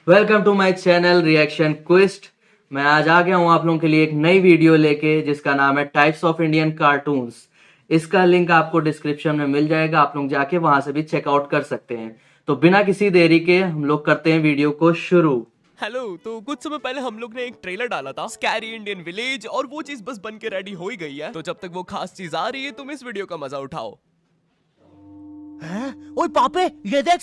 Welcome to my channel reaction quest. मैं आज आ गया हूँ आप लोगों के लिए एक नई वीडियो लेके जिसका नाम है टाइप्स ऑफ इंडियन कार्टून्स। इसका लिंक आपको डिस्क्रिप्शन में मिल जाएगा, आप लोग जाके वहां से भी चेकआउट कर सकते हैं। तो बिना किसी देरी के हम लोग करते हैं वीडियो को शुरू। हेलो। तो कुछ समय पहले हम लोग ने एक ट्रेलर डाला था स्कैरी इंडियन विलेज, और वो चीज बस बन के रेडी हो ही गई है। तो जब तक वो खास चीज आ रही है तुम इस वीडियो का मजा उठाओ। ओए पापे, ये देख।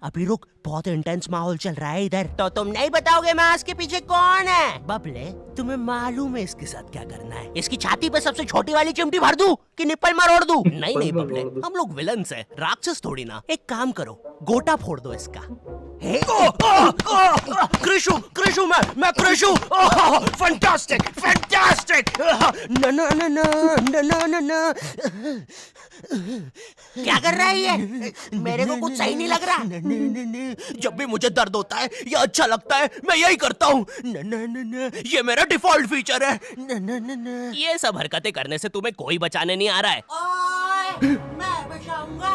अभी रुक, बहुत इंटेंस माहौल चल रहा है इधर। तो तुम नहीं बताओगे मास्क के पीछे कौन है? बबले, तुम्हें मालूम है इसके साथ क्या करना है? इसकी छाती पे सबसे छोटी वाली चिमटी भर दूं कि निप्पल मरोड़ दूं? नहीं नहीं बबले, हम लोग विलन्स हैं, राक्षस थोड़ी ना। एक काम करो, गोटा फोड़ दो इसका। कृषु कृषु मैं कृषु। Fantastic fantastic. ना ना ना ना ना ना ना। क्या कर रहा है ये? मेरे को कुछ सही नहीं लग रहा। जब भी मुझे दर्द होता है या अच्छा लगता है मैं यही करता हूँ। ये मेरा डिफॉल्ट फीचर है। ये सब हरकतें करने से तुम्हें कोई बचाने नहीं आ रहा है। ओए, मैं बचाऊंगा।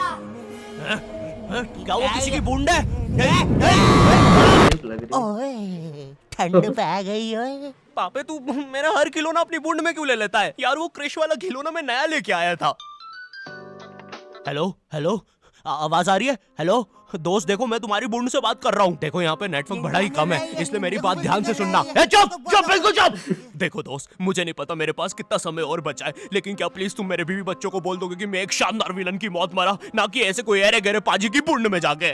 क्या वो किसी की बूंद है? ओए, ठंड पै गई ओए। पापे तू मेरा हर खिलौना अपनी बूंद में क्यों ले लेता है यार? वो क्रिश वाला खिलौना मैं नया लेके आया था। हेलो हेलो, आवाज आ रही है? हेलो दोस्त, देखो मैं तुम्हारी बूंद से बात कर रहा हूँ। देखो यहाँ पे नेटवर्क बड़ा ही कम है, इसलिए मेरी बात ध्यान से सुनना। चुप चुप, बिल्कुल चुप। देखो दोस्त, मुझे नहीं पता मेरे पास कितना समय और बचा है, लेकिन क्या प्लीज तुम मेरे बीवी बच्चों को बोल दोगे कि मैं एक शानदार विलन की मौत मरा, ना कि ऐसे कोई अरे गहरे पाजी की बूंद में जाके।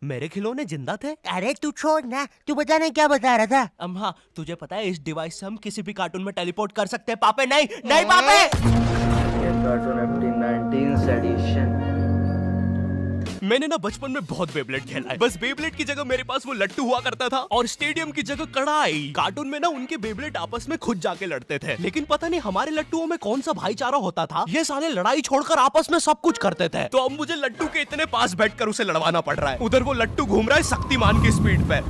मेरे खिलौने जिंदा थे। अरे तू छोड़ ना, तू बता नहीं क्या बता रहा था? हाँ, तुझे पता है इस डिवाइस से हम किसी भी कार्टून में टेलीपोर्ट कर सकते हैं। पापे नहीं नहीं पापे। ये कार्टून एपिक 19th एडिशन। मैंने ना बचपन में बहुत बेब्लेड खेला है। बस बेब्लेड की जगह मेरे पास वो लट्टू हुआ करता था, और स्टेडियम की जगह कढ़ाई। कार्टून में ना उनके बेब्लेड आपस में खुद जाके लड़ते थे, लेकिन पता नहीं हमारे लट्टुओं में कौन सा भाईचारा होता था, ये साले लड़ाई छोड़कर आपस में सब कुछ करते थे। तो अब मुझे लट्टू के इतने पास बैठकर उसे लड़वाना पड़ रहा है। उधर वो लट्टू घूम रहा है शक्तिमान की स्पीड पे।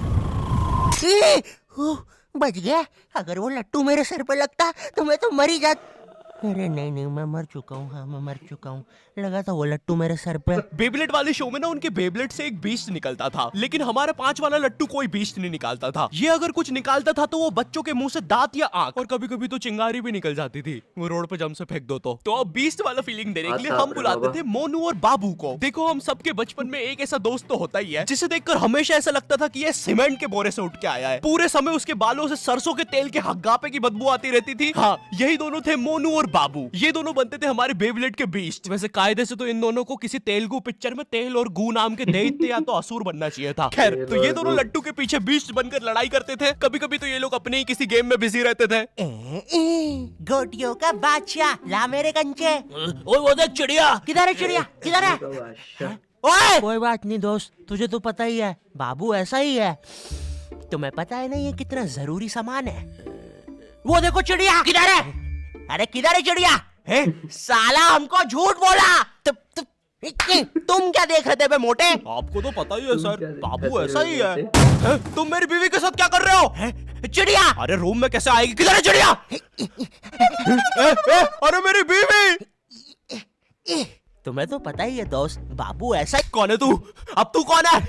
बच गया। अगर वो लट्टू मेरे सर पे लगता तो मैं तो मर ही जाता। अरे नहीं नहीं, मैं मर चुका हूँ। हाँ, मैं मर चुका हूँ। लगा था वो लट्टू मेरे सर पे। बेब्लेड वाले शो में ना उनके बेब्लेड से एक बीस्ट निकलता था, लेकिन हमारे 5 वाला लट्टू कोई बीस्ट नहीं निकालता था। ये अगर कुछ निकालता था तो वो बच्चों के मुंह से दांत या आंख, और कभी कभी तो चिंगारी भी निकल जाती थी, वो रोड पे जम से फेंक दो तो अब बीस्ट वाला फीलिंग देने के लिए हम बुलाते थे मोनू और बाबू को। देखो हम सबके बचपन में एक ऐसा दोस्त तो होता ही है जिसे देखकर हमेशा ऐसा लगता था कि ये सीमेंट के बोरे से उठ के आया है। पूरे समय उसके बालों से सरसों के तेल के हग्गापे की बदबू आती रहती थी। हाँ, यही दोनों थे मोनू और बाबू। ये दोनों बनते थे हमारे बेब्लेड के बीस्ट। वैसे कायदे से तो इन दोनों को किसी तेलुगु पिक्चर में तेल और गू नाम के दैत्य या तो असुर बनना चाहिए था। खैर, तो ये दोनों लट्टू के पीछे बीस्ट बनकर लड़ाई करते थे। कभी कभी तो ये लोग अपने ही किसी गेम में बिजी रहते थे। गोटियों का बादशाह, ला मेरे कंचे। ओए वो देख चिड़िया। किधर है चिड़िया? किधर है? ओए, कोई बात नहीं दोस्त, तुझे तो पता ही है, बाबू ऐसा ही है। तुम्हें पता है ना ये कितना जरूरी सामान है? वो देखो चिड़िया। किधर है? अरे किधर है चिड़िया? साला हमको झूठ बोला। तुम क्या देख रहे थे बे मोटे? आपको तो पता ही है सर, बाबू ऐसा ही है। तुम मेरी बीवी के साथ क्या कर रहे हो? चिड़िया। अरे रूम में कैसे आएगी? किधर है चिड़िया? अरे मेरी बीवी। तुम्हें तो पता ही है दोस्त, बाबू ऐसा ही। कौन है तू? अब तू कौन है?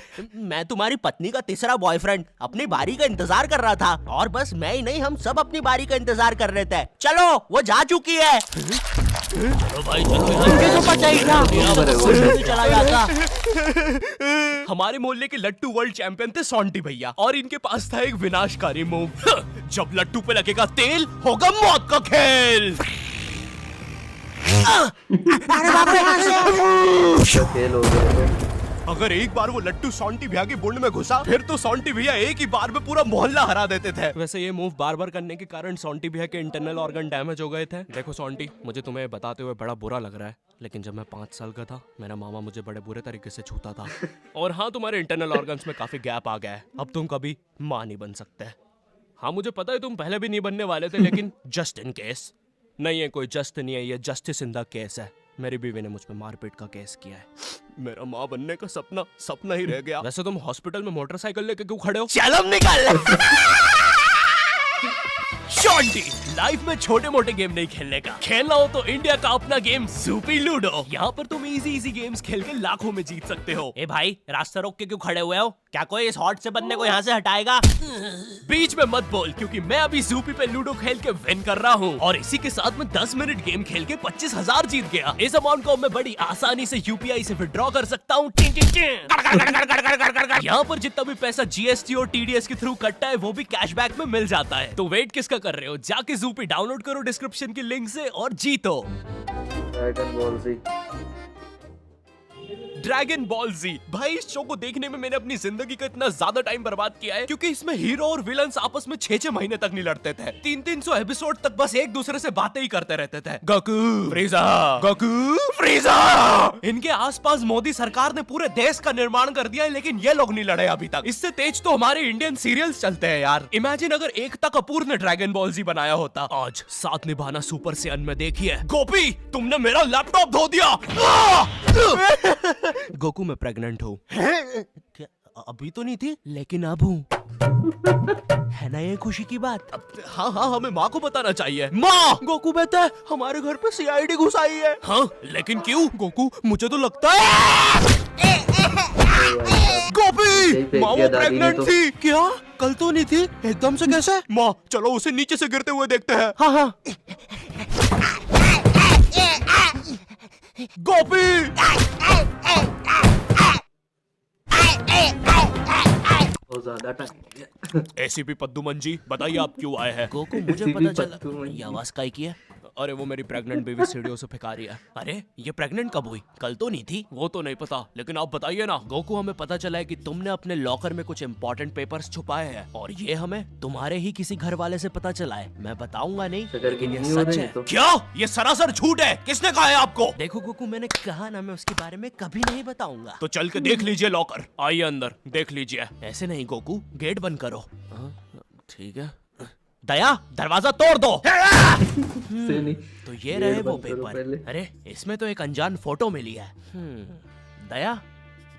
मैं तुम्हारी पत्नी का तीसरा बॉयफ्रेंड, अपनी बारी का इंतजार कर रहा था। और बस मैं ही नहीं, हम सब अपनी बारी का इंतजार कर रहे थे। चलो, वो जा चुकी है। चलो भाई चलो, मुझे तो पता ही था चला जाता। हमारे मोहल्ले के लट्टू वर्ल्ड चैंपियन थे सोंटी भैया, और इनके पास था एक विनाशकारी मूव। जब लट्टू पे लगेगा तेल, होगा मौत का खेल। अरे बाप रे, खेल हो गया। अगर एक बार वो लट्टू सोंटी भैया की बूंद में घुसा, फिर तो सोंटी भैया एक ही बार में पूरा मोहल्ला हरा देते थे। वैसे ये मूव बार बार करने के कारण सोंटी भैया के इंटरनल ऑर्गन डैमेज हो गए थे। देखो सोंटी, मुझे तुम्हें बताते हुए बड़ा बुरा लग रहा है, लेकिन जब मैं 5 साल का था, मेरा मामा मुझे बड़े बुरे तरीके से छूता था। और हाँ, तुम्हारे इंटरनल ऑर्गन्स में काफी गैप आ गया है, अब तुम कभी माँ नहीं बन सकते। हाँ मुझे पता है तुम पहले भी नहीं बनने वाले थे, लेकिन जस्ट इन केस। नहीं है कोई जस्ट नहीं है, ये जस्टिस इन द केस है। मेरी बीवी ने मुझ पे मारपीट का केस किया है। मेरा माँ बनने का सपना ही रह गया। वैसे तुम हॉस्पिटल में मोटरसाइकिल लेके क्यों खड़े हो? चलम निकाल। शॉन्टी, लाइफ में छोटे मोटे गेम नहीं खेलने का, खेलना हो तो इंडिया का अपना गेम सूपी लूडो। यहाँ पर तुम इजी गेम्स खेल के लाखों में जीत सकते हो। ए भाई, रास्ता रोक के क्यों खड़े हुए हो? क्या कोई इस हॉट से बंदे को यहाँ से हटाएगा? बीच में मत बोल, क्योंकि मैं अभी सूपी पे लूडो खेल के विन कर रहा हूँ और इसी के साथ में 10 मिनट गेम खेल के 25,000 जीत गया। इस अमाउंट को मैं बड़ी आसानी से यूपीआई से विड्रॉ कर सकता हूँ। यहाँ पर जितना भी पैसा जीएसटी और टीडीएस के थ्रू कटता है वो भी कैशबैक में मिल जाता है। तो वेट किसका कर रहे हो? जाके सूपी डाउनलोड करो डिस्क्रिप्शन की लिंक से और जीतो। ड्रैगन बॉल जी। भाई, इस शो को देखने में मैंने अपनी जिंदगी का इतना ज्यादा टाइम बर्बाद किया है, क्योंकि इसमें हीरो और विलन्स आपस में 6-6 महीने तक नहीं लड़ते थे। 300 एपिसोड तक बस एक दूसरे से बातें ही करते रहते थे। Goku फ्रीजा, Goku फ्रीजा। इनके आसपास मोदी सरकार ने पूरे देश का निर्माण कर दिया है, लेकिन ये लोग नहीं लड़े अभी तक। इससे तेज तो हमारे इंडियन सीरियल्स चलते हैं यार। इमेजिन अगर एकता कपूर ने ड्रैगन बॉल जी बनाया होता। आज साथ निभाना सुपर सेयन में देखिए। गोपी, तुमने मेरा लैपटॉप धो दिया। गोकू, मैं प्रेग्नेंट हूँ। क्या अभी तो नहीं थी, लेकिन अब हूँ। है ना ये खुशी की बात? हाँ, हमें माँ को बताना चाहिए। माँ, गोकू बेटा, हमारे घर पे सीआईडी घुस आई है। हाँ, लेकिन क्यों? गोकू, मुझे तो लगता है गोपी, माँ वो प्रेग्नेंट थी। क्या? कल तो नहीं थी, एकदम से कैसे? माँ, चलो उसे नीचे से गिरते हुए देखते हैं। हाँ। गोपी, बहुत ज्यादा टाइम हो गया। एसीपी पद्दूमन जी, बताइए आप क्यों आए हैं? गोकू, मुझे पता चला। ये आवाज काय की है? अरे वो मेरी प्रेग्नेंट बेबी सीढ़ियों से फेंका रही है। अरे ये प्रेग्नेंट कब हुई? कल तो नहीं थी। वो तो नहीं पता, लेकिन आप बताइए ना। गोकू, हमें पता चला है कि तुमने अपने लॉकर में कुछ इंपॉर्टेंट पेपर्स छुपाए हैं और ये हमें तुम्हारे ही किसी घर वाले से पता चला है। मैं बताऊंगा नहीं, लेकिन ये सच है। क्या? ये सरासर झूठ है। किसने कहा है आपको? देखो गोकू, मैंने कहा ना, मैं उसके बारे में कभी नहीं बताऊंगा। तो चल के देख लीजिए लॉकर। आइए अंदर, देख लीजिए। ऐसे नहीं गोकू, गेट बंद करो। ठीक है। दया, दरवाजा तोड़ दो। से नहीं। तो ये रहे वो पेपर। अरे इसमें तो एक अनजान फोटो मिली है। दया,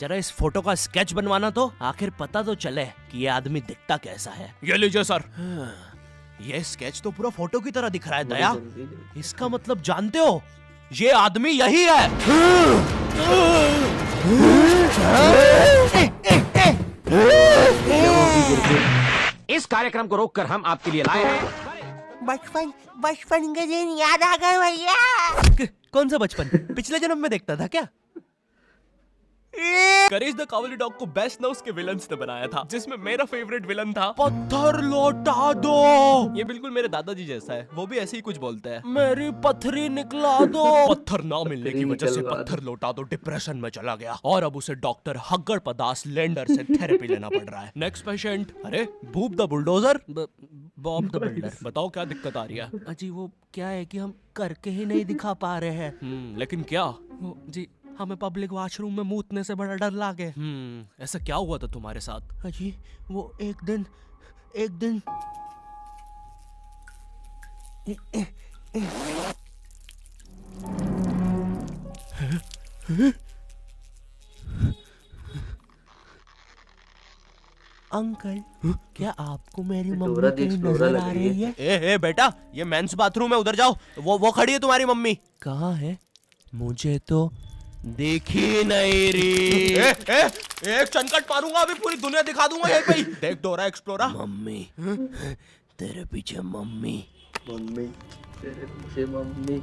जरा इस फोटो का स्केच बनवाना तो, आखिर पता तो चले कि ये आदमी दिखता कैसा है। ये लीजिए सर। ये स्केच तो पूरा फोटो की तरह दिख रहा है। दया, इसका मतलब जानते हो, ये आदमी यही है। इस कार्यक्रम को रोककर हम आपके लिए लाए हैं बचपन के दिन याद आ गए भैया। कौन सा बचपन? पिछले जन्म में देखता था क्या? करेज द कावली डॉग को बेस्ट ना उसके विलन्स ने बनाया था, जिसमें मेरा फेवरेट विलन था पत्थर लौटा दो। ये बिल्कुल मेरे दादाजी जैसा है, वो भी ऐसे ही कुछ बोलते हैं। मेरी पथरी निकला दो। पत्थर ना मिलने की वजह से पत्थर लौटा दो डिप्रेशन में चला गया और अब उसे डॉक्टर हग्गड़ पदास लेंडर से थेरेपी लेना पड़ रहा है। Next patient. अरे भूप the bulldozer, Bob the builder. बताओ क्या दिक्कत आ रही है? अजी वो क्या है कि हम करके ही नहीं दिखा पा रहे हैं। लेकिन क्या? जी, हमें पब्लिक वॉशरूम में मूतने से बड़ा डर लागे। ऐसा क्या हुआ था तुम्हारे साथ? अजी वो एक दिन अंकल, क्या आपको मेरी मम्मी कहीं नजर आ रही है? ए बेटा, ये मेंस बाथरूम है, उधर जाओ। वो खड़ी है तुम्हारी मम्मी। कहाँ है? मुझे तो देखी नहीं रही। एक चनकट मारूंगा, अभी पूरी दुनिया दिखा दूंगा यहीं पे ही। देख डोरा एक्सप्लोरा। मम्मी, तेरे पीछे मम्मी। मम्मी, तेरे पीछे मम्मी।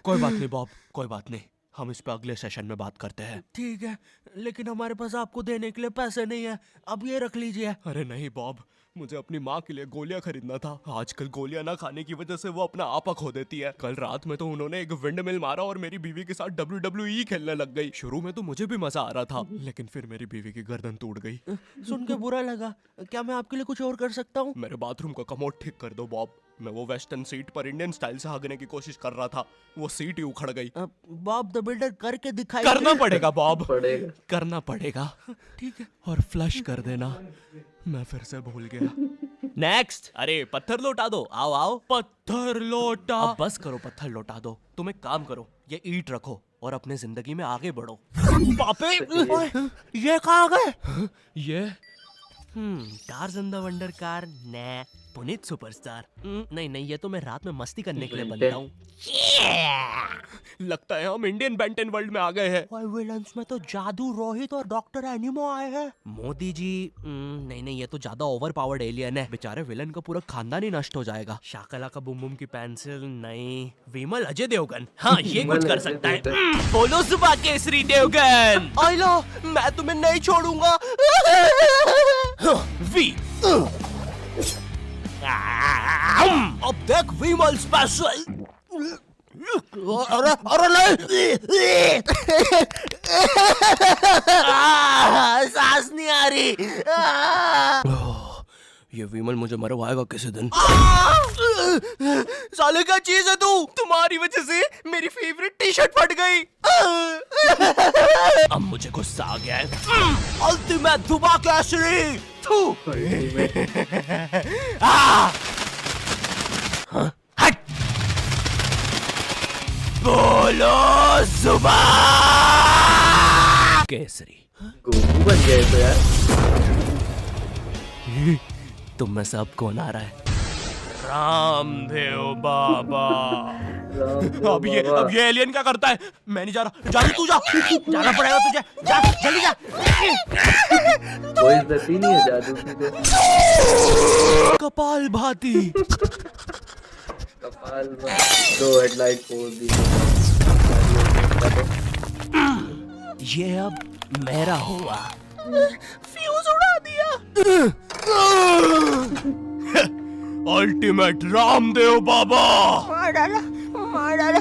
कोई बात नहीं बॉब, कोई बात नहीं, हम इस पे अगले सेशन में बात करते हैं। ठीक है, लेकिन हमारे पास आपको देने के लिए पैसे नहीं है, अब ये रख लीजिए। अरे नहीं बॉब, मुझे अपनी माँ के लिए गोलियां खरीदना था। आजकल गोलियां ना खाने की वजह से वो अपना आपा खो देती है। कल रात में तो उन्होंने एक विंड मिल मारा और मेरी बीवी के साथ WWE खेलने लग गई। शुरू में तो मुझे भी मजा आ रहा था, लेकिन फिर मेरी बीवी की गर्दन टूट गई। सुन के बुरा लगा। क्या मैं आपके लिए कुछ और कर सकता हूँ? मेरे बाथरूम का कमोड ठीक कर दो बॉब। मैं वो वेस्टर्न सीट पर इंडियन स्टाइल से हगने की कोशिश कर रहा था, वो सीट ही उखड़ गई। बॉब द बिल्डर करके दिखाई। करना पड़ेगा बॉब, पड़ेगा, करना पड़ेगा। ठीक है, और फ्लश कर देना। मैं फिर से भूल गया। नेक्स्ट। अरे पत्थर लौटा दो, आओ आओ। पत्थर लौटा। अब बस करो, पत्थर लौटा दो। तुम एक काम करो, ये ईट रखो और अपने जिंदगी में आगे बढ़ो। पापे ओए, ये कहाँ गए? ये टार्ज़न द वंडर कार ने पुनीत सुपरस्टार। नहीं नहीं, ये तो मैं रात में मस्ती करने के लिए बनता हूँ। लगता है हम इंडियन बेंटन वर्ल्ड में आ गए हैं। और विलन्स में तो जादू, रोहित और डॉक्टर एनिमो आए हैं। मोदी जी नहीं नहीं, ये तो ज्यादा ओवर पावर्ड एलियन है। बेचारे विलन का पूरा खानदान ही नष्ट हो जाएगा। शाकला का बुम बुम की पेंसिल नहीं। विमल अजय देवगन, हाँ ये कुछ कर सकता है। बोलो सुबह केसरी देवगन। आइलो, मैं तुम्हें नहीं छोड़ूंगा। वी अब देख विमल स्पेशल। अरे अरे नहीं, सांस नहीं आ रही। ये विमल मुझे मरवाएगा किसी दिन। साले क्या चीज है तू? तुम्हारी वजह से मेरी फेवरेट टी शर्ट फट गई। अब मुझे गुस्सा आ गया है। अल्टीमेट दुबा केसरी। थू। हट। बोलो सुबह केसरी। गोकू बन गए तो यार। तुम में से अब कौन आ रहा है? रामदेव बाबा। अब ये एलियन क्या करता है? मैं नहीं जा रहा। जा तू जा। जाना पड़ेगा तुझे। जा जल्दी जा। कोई इज्जत ही नहीं है जादू की तो। कपाल भाती। कपाल दो हेडलाइट फोड़ दी। ये अब मेरा हुआ। फ्यूज उड़ा दिया। अल्टीमेट रामदेव बाबा। मार डाला, मार डाला।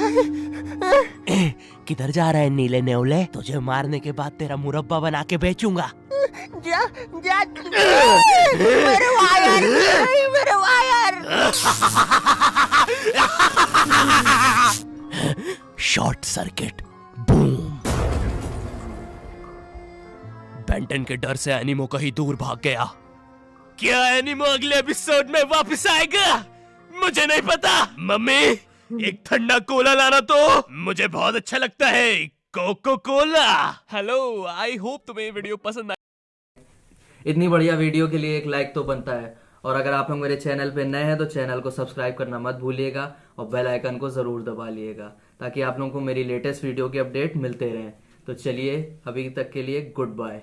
किधर जा रहा है नीले नेवले? तुझे मारने के बाद तेरा मुरब्बा बना के बेचूंगा। जा जा। मेरे वायर, मेरे वायर। Short circuit boom. बेंटन के डर से एनिमो कहीं दूर भाग गया। क्या एनिमो अगले एपिसोड में वापस आएगा? मुझे नहीं पता। मम्मी एक ठंडा कोला लाना तो। मुझे बहुत अच्छा लगता है Coca Cola. Hello, I hope तुम्हें ये वीडियो पसंद आए। इतनी बढ़िया वीडियो के लिए एक लाइक तो बनता है। और अगर आप लोग मेरे चैनल पे नए हैं तो चैनल को सब्सक्राइब करना मत भूलिएगा और बेल आइकन को ज़रूर दबा लिएगा ताकि आप लोगों को मेरी लेटेस्ट वीडियो के अपडेट मिलते रहें। तो चलिए अभी तक के लिए गुड बाय।